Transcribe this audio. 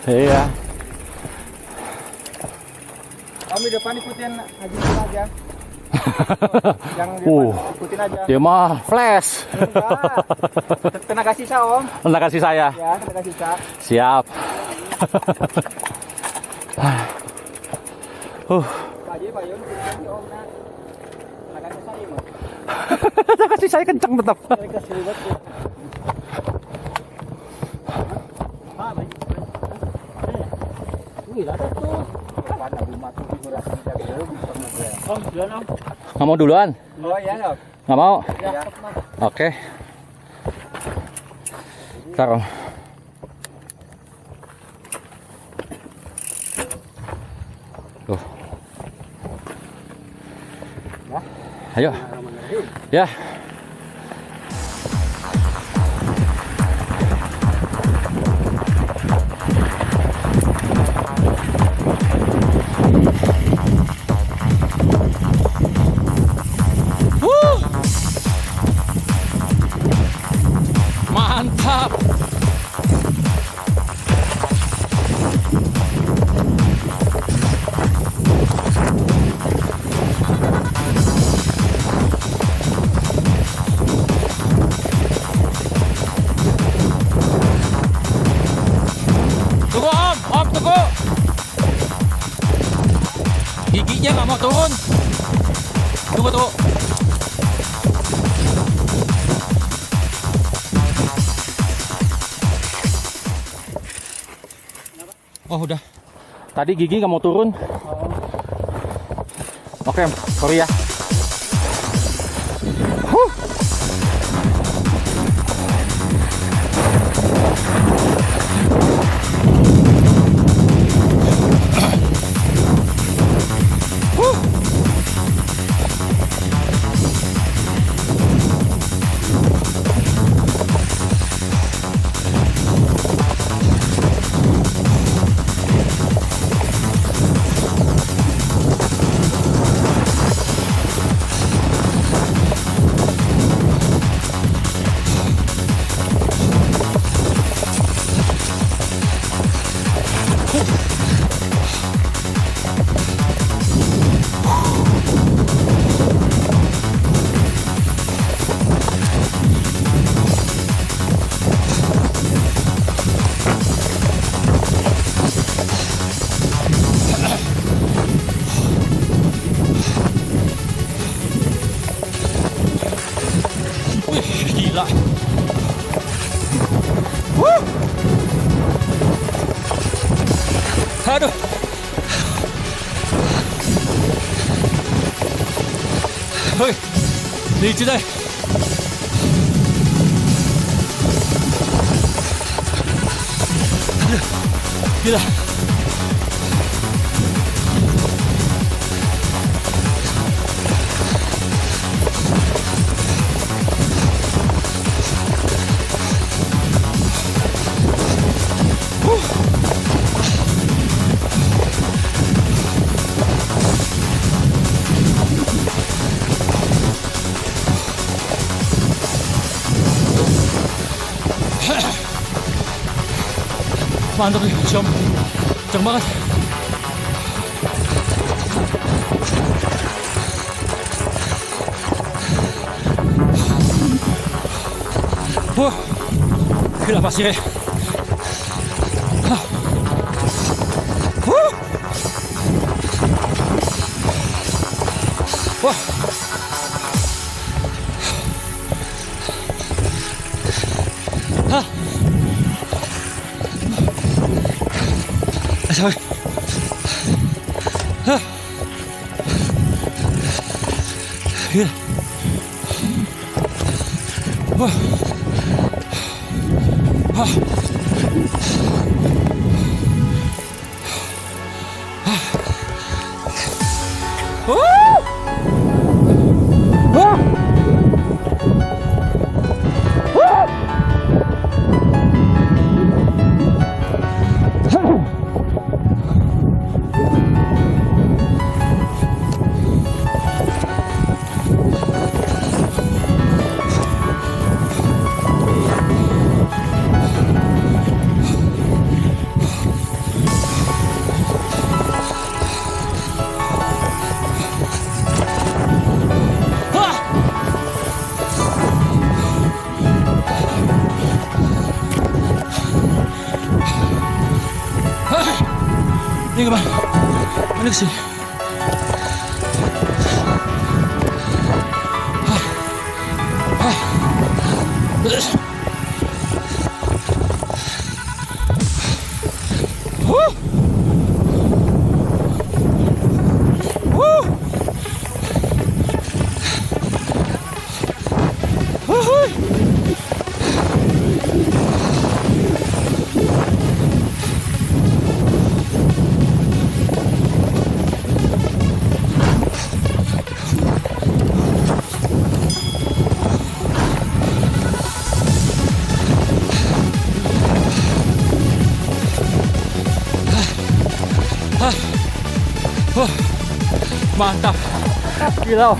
Iya. Kami depan ikutin Haji Nurul aja. Jangan di depan, ikutin aja. Dia mah flash. Enggak. Tenaga sisa Om. Tenaga kasih saya. Ya, tenaga sisa. Siap. Pak Haji, Pak Yun, ikutin Om. Tenaga sisa ini. Tenaga kasih saya kenceng tetap. Tenaga sisa. Wih, ada tuh. Om, duluan Om. Nggak mau duluan? Oh iya Om. Nggak mau? Ya. Oke. Ntar Om. Tuh. Ayo. Ya. Mantap. Tunggu Om, tunggu. Giginya nggak mau turun. Tunggu. Oh udah. Tadi gigi nggak mau turun. Oke, sorry ya. Gila. Aduh. Hoi. Lucu deh. Aduh. Gila. Mantap nih, Om. Kenceng banget. Gila pasirnya. Wah. Hah. Sorry. Hah. Gila. Wah. Hah. Ini kemana? Mana ke sini? Mantap, gila.